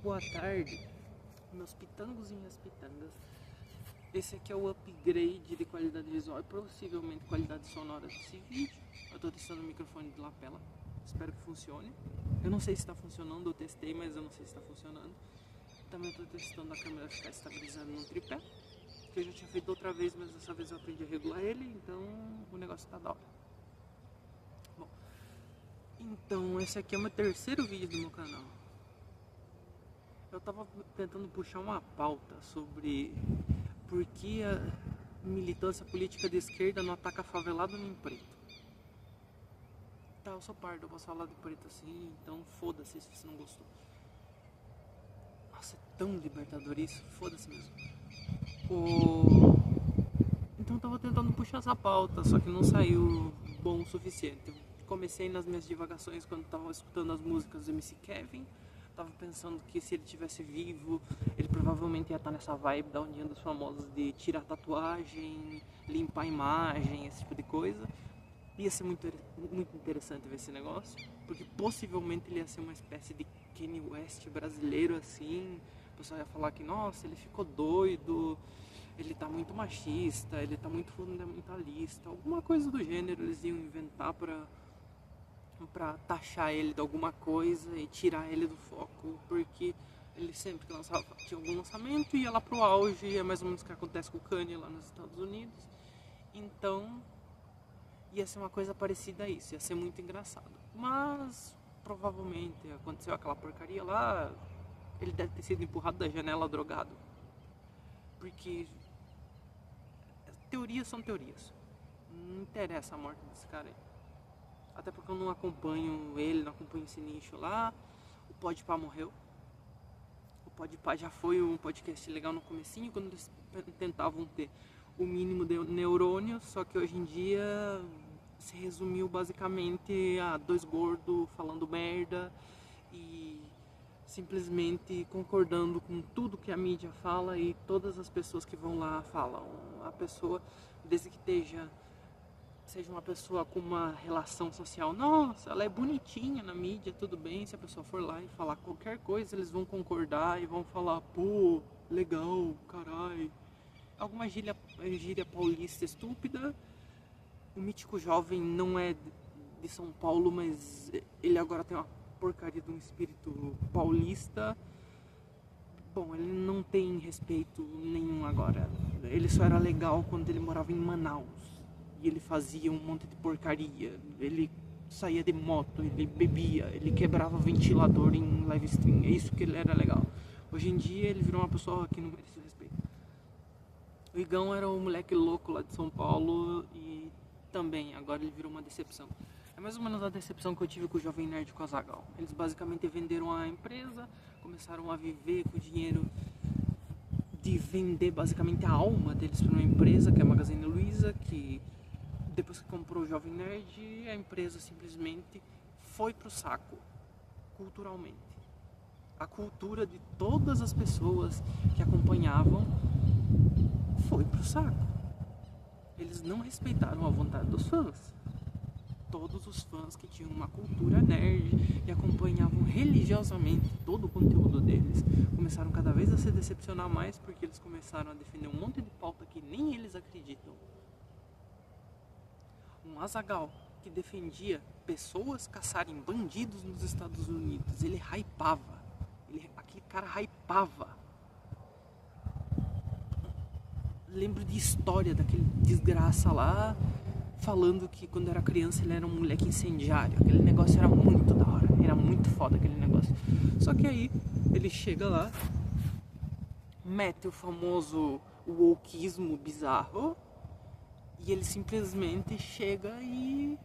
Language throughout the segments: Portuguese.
boa tarde, meus pitangos e minhas pitangas. Esse aqui é o upgrade de qualidade visual e possivelmente qualidade sonora desse vídeo. Eu tô testando o microfone de lapela, espero que funcione. Eu não sei se está funcionando, eu testei, mas eu não sei se está funcionando. Também estou testando a câmera ficar estabilizada no tripé, que eu já tinha feito outra vez, mas dessa vez eu aprendi a regular ele, então o negócio tá da hora. Bom, então esse aqui é o meu terceiro vídeo do meu canal. Eu tava tentando puxar uma pauta sobre por que a militância política de esquerda não ataca favelado nem preto. Tá, eu sou pardo, eu posso falar de preto assim, então foda-se se você não gostou. Nossa, é tão libertador isso, foda-se mesmo. Então eu tava tentando puxar essa pauta, só que não saiu bom o suficiente. Eu comecei nas minhas divagações quando tava escutando as músicas do MC Kevin. Tava pensando que se ele tivesse vivo, ele provavelmente ia estar nessa vibe da União dos Famosos de tirar tatuagem, limpar a imagem, esse tipo de coisa. Ia ser muito interessante ver esse negócio, porque possivelmente ele ia ser uma espécie de Kanye West brasileiro assim. O pessoal ia falar que, nossa, ele ficou doido, ele tá muito machista, ele tá muito fundamentalista, alguma coisa do gênero eles iam inventar pra taxar ele de alguma coisa e tirar ele do foco, porque ele sempre que lançava, tinha algum lançamento, ia lá pro auge, é mais ou menos o que acontece com o Kanye lá nos Estados Unidos. Então ia ser uma coisa parecida a isso, ia ser muito engraçado. Mas provavelmente aconteceu aquela porcaria lá, ele deve ter sido empurrado da janela drogado, porque teorias são teorias, não interessa a morte desse cara aí. Até porque eu não acompanho ele, não acompanho esse nicho lá. O Podpah morreu. O Podpah já foi um podcast legal no comecinho, quando eles tentavam ter o mínimo de neurônio. Só que hoje em dia se resumiu basicamente a dois gordos falando merda e simplesmente concordando com tudo que a mídia fala e todas as pessoas que vão lá falam. A pessoa, desde que seja uma pessoa com uma relação social, nossa, ela é bonitinha na mídia, tudo bem, se a pessoa for lá e falar qualquer coisa, eles vão concordar e vão falar, pô, legal, carai. Alguma gíria paulista estúpida. O Mítico Jovem não é de São Paulo, mas ele agora tem uma porcaria de um espírito paulista. Bom, ele não tem respeito nenhum agora. Ele só era legal quando ele morava em Manaus. E ele fazia um monte de porcaria, ele saía de moto, ele bebia, ele quebrava ventilador em live stream, é isso que ele era legal. Hoje em dia ele virou uma pessoa que não merece respeito. O Igão era um moleque louco lá de São Paulo e também, agora ele virou uma decepção. É mais ou menos a decepção que eu tive com o Jovem Nerd e com o Azaghal. Eles basicamente venderam a empresa, começaram a viver com o dinheiro de vender basicamente a alma deles para uma empresa, que é a Magazine Luiza, que depois que comprou o Jovem Nerd, a empresa simplesmente foi pro saco, culturalmente. A cultura de todas as pessoas que acompanhavam foi pro saco. Eles não respeitaram a vontade dos fãs. Todos os fãs que tinham uma cultura nerd e acompanhavam religiosamente todo o conteúdo deles começaram cada vez a se decepcionar mais, porque eles começaram a defender um monte de pauta que nem eles acreditam. Um Azaghal que defendia pessoas caçarem bandidos nos Estados Unidos, ele hypava, aquele cara hypava. Lembro de história daquele desgraça lá, falando que quando era criança ele era um moleque incendiário. Aquele negócio era muito da hora, era muito foda aquele negócio. Só que aí ele chega lá, mete o famoso wokeismo bizarro, e ele simplesmente chega e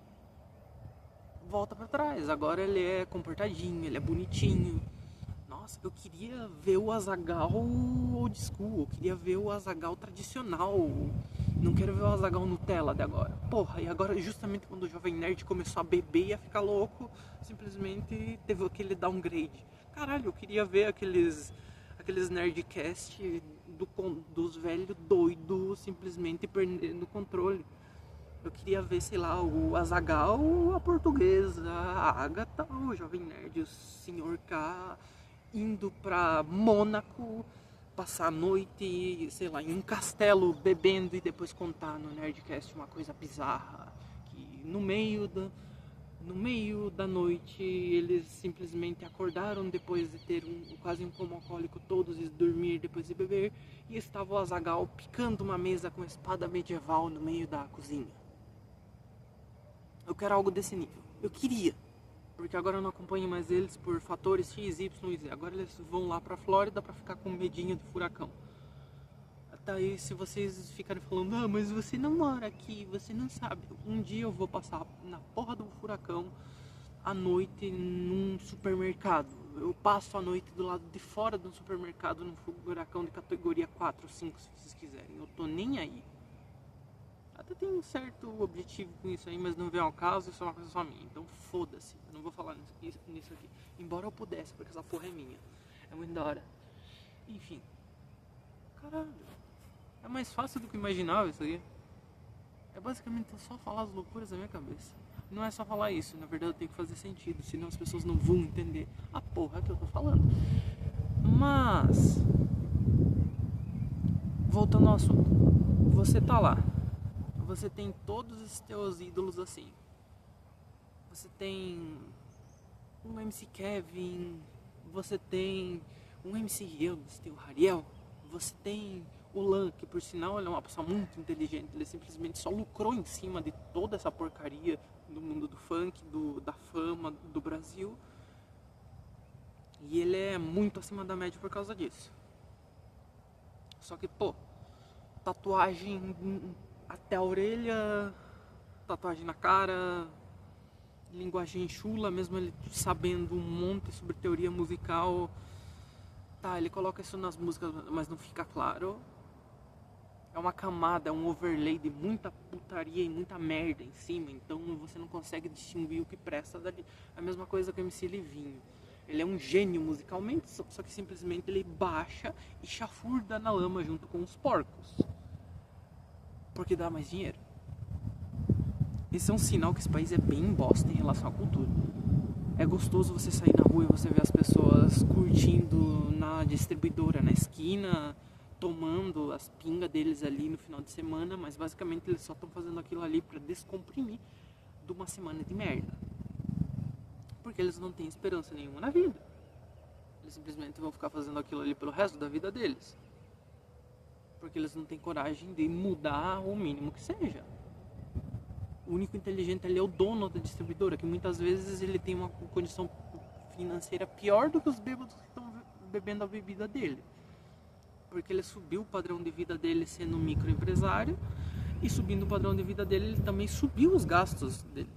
volta pra trás. Agora ele é comportadinho, ele é bonitinho. Nossa, eu queria ver o Azaghal old school, eu queria ver o Azaghal tradicional. Não quero ver o Azaghal Nutella de agora. Porra, e agora justamente quando o Jovem Nerd começou a beber e a ficar louco, simplesmente teve aquele downgrade. Caralho, eu queria ver aqueles nerdcast dos velhos doidos simplesmente perdendo o controle. Eu queria ver, sei lá, o Azaghal, a portuguesa, a Agatha, o Jovem Nerd, o Sr. K, indo pra Mônaco, passar a noite, sei lá, em um castelo bebendo e depois contar no Nerdcast uma coisa bizarra. Que no meio da noite eles simplesmente acordaram depois de ter quase um coma alcoólico todos e dormir depois de beber. E estava o Azaghal picando uma mesa com espada medieval no meio da cozinha. Eu quero algo desse nível. Eu queria. Porque agora eu não acompanho mais eles por fatores X, Y e Z. Agora eles vão lá pra Flórida pra ficar com medinho do furacão. Até aí, se vocês ficarem falando, ah, mas você não mora aqui, você não sabe. Um dia eu vou passar na porra do furacão à noite num supermercado. Eu passo a noite do lado de fora de um supermercado num furacão de categoria 4, 5, se vocês quiserem. Eu tô nem aí. Até tem um certo objetivo com isso aí, mas não vem ao caso, isso é uma coisa só minha. Então foda-se, eu não vou falar nisso aqui. Embora eu pudesse, porque essa porra é minha. É muito da hora. Enfim. Caralho. É mais fácil do que eu imaginava isso aí. É basicamente só falar as loucuras da minha cabeça. Não é só falar isso, na verdade tem que fazer sentido, senão as pessoas não vão entender a porra que eu tô falando. Mas... voltando ao assunto. Você tá lá. Você tem todos os teus ídolos assim. Você tem um MC Kevin, você tem um MC Riel, você tem o Hariel, você tem o Lan, que por sinal ele é uma pessoa muito inteligente, ele simplesmente só lucrou em cima de toda essa porcaria do mundo do funk, da fama do Brasil. E ele é muito acima da média por causa disso. Só que, pô, tatuagem até a orelha, tatuagem na cara, linguagem chula, mesmo ele sabendo um monte sobre teoria musical. Tá, ele coloca isso nas músicas, mas não fica claro. É uma camada, é um overlay de muita putaria e muita merda em cima, então você não consegue distinguir o que presta dali. É a mesma coisa que o MC Livinho. Ele é um gênio musicalmente, só que simplesmente ele baixa e chafurda na lama junto com os porcos. Porque dá mais dinheiro. Esse é um sinal que esse país é bem bosta em relação à cultura. É gostoso você sair na rua e você ver as pessoas curtindo na distribuidora, na esquina, tomando as pingas deles ali no final de semana, mas basicamente eles só estão fazendo aquilo ali para descomprimir de uma semana de merda. Porque eles não têm esperança nenhuma na vida. Eles simplesmente vão ficar fazendo aquilo ali pelo resto da vida deles. Porque eles não têm coragem de mudar o mínimo que seja. O único inteligente ali é o dono da distribuidora, que muitas vezes ele tem uma condição financeira pior do que os bêbados que estão bebendo a bebida dele. Porque ele subiu o padrão de vida dele sendo um microempresário, e subindo o padrão de vida dele, ele também subiu os gastos dele.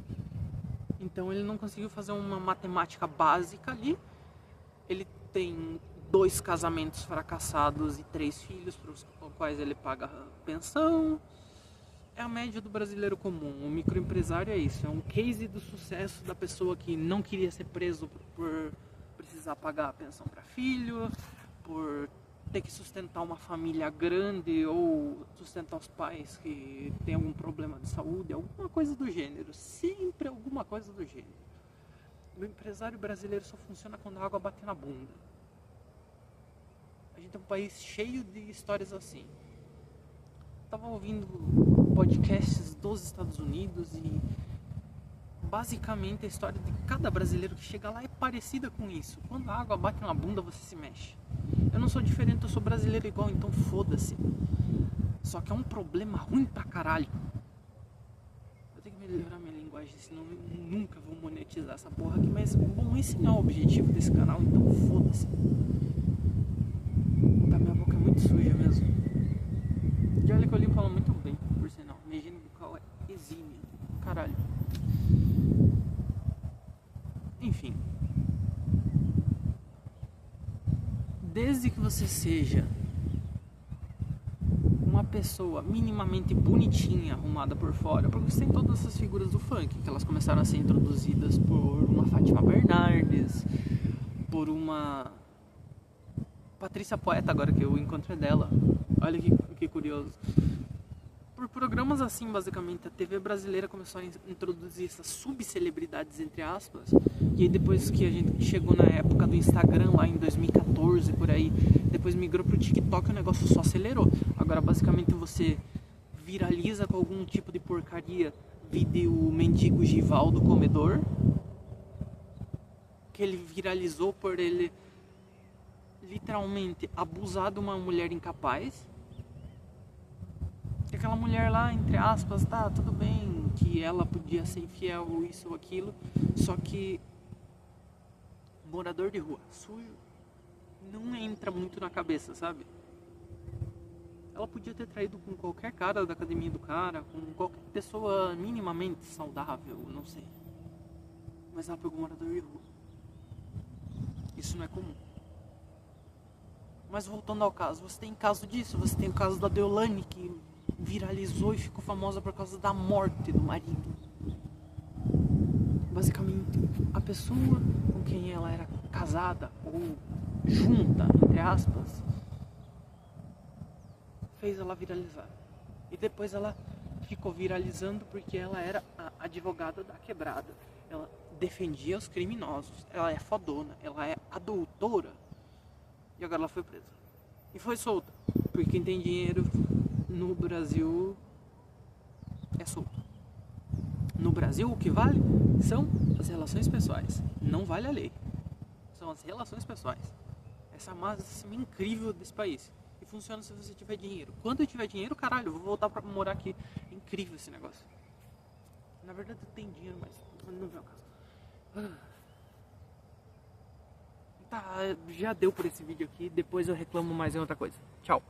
Então ele não conseguiu fazer uma matemática básica ali. Ele tem 2 casamentos fracassados e 3 filhos para os quais ele paga pensão. É a média do brasileiro comum. O microempresário é isso, é um case do sucesso da pessoa que não queria ser preso por precisar pagar a pensão para filho, por ter que sustentar uma família grande ou sustentar os pais que tem algum problema de saúde, alguma coisa do gênero, sempre alguma coisa do gênero. O empresário brasileiro só funciona quando a água bate na bunda. A gente é um país cheio de histórias assim. Tava ouvindo podcasts dos Estados Unidos e basicamente a história de cada brasileiro que chega lá é parecida com isso. Quando a água bate na bunda, você se mexe. Eu não sou diferente, eu sou brasileiro igual, então foda-se. Só que é um problema ruim pra caralho. Eu tenho que melhorar minha linguagem, senão eu nunca vou monetizar essa porra aqui. Mas, bom, esse não é o objetivo desse canal, então foda-se. Tá, minha boca é muito suja mesmo. E olha que eu limpo ela muito bem, por sinal. Minha higiene bucal é exímia. Caralho. Enfim. Desde que você seja uma pessoa minimamente bonitinha, arrumada por fora, porque você tem todas essas figuras do funk, que elas começaram a ser introduzidas por uma Fátima Bernardes, por uma Patrícia Poeta, agora que eu encontrei dela. Olha que curioso. por programas assim, basicamente, a TV brasileira começou a introduzir essas subcelebridades, entre aspas, e aí depois que a gente chegou na época do Instagram, lá em 2014, por aí, depois migrou pro TikTok, o negócio só acelerou. Agora, basicamente, você viraliza com algum tipo de porcaria, vídeo mendigo Givaldo comedor, que ele viralizou por ele literalmente abusar de uma mulher incapaz. E aquela mulher lá, entre aspas, tá, tudo bem que ela podia ser infiel ou isso ou aquilo, só que morador de rua, sujo, não entra muito na cabeça, sabe? Ela podia ter traído com qualquer cara da academia do cara, com qualquer pessoa minimamente saudável, não sei. Mas ela pegou um morador de rua. Isso não é comum. Mas voltando ao caso, você tem caso disso, você tem o caso da Deolane, que viralizou e ficou famosa por causa da morte do marido. Basicamente, a pessoa com quem ela era casada ou junta, entre aspas, fez ela viralizar. E depois ela ficou viralizando porque ela era a advogada da quebrada. Ela defendia os criminosos. Ela é fodona, ela é a doutora. E agora ela foi presa. E foi solta. Porque quem tem dinheiro no Brasil é solto. No Brasil o que vale são as relações pessoais. Não vale a lei. São as relações pessoais. Essa máxima incrível desse país. E funciona se você tiver dinheiro. Quando eu tiver dinheiro, caralho, eu vou voltar pra morar aqui. É incrível esse negócio. Na verdade eu tenho dinheiro, mas não vem ao caso. Tá, já deu por esse vídeo aqui. Depois eu reclamo mais em outra coisa. Tchau.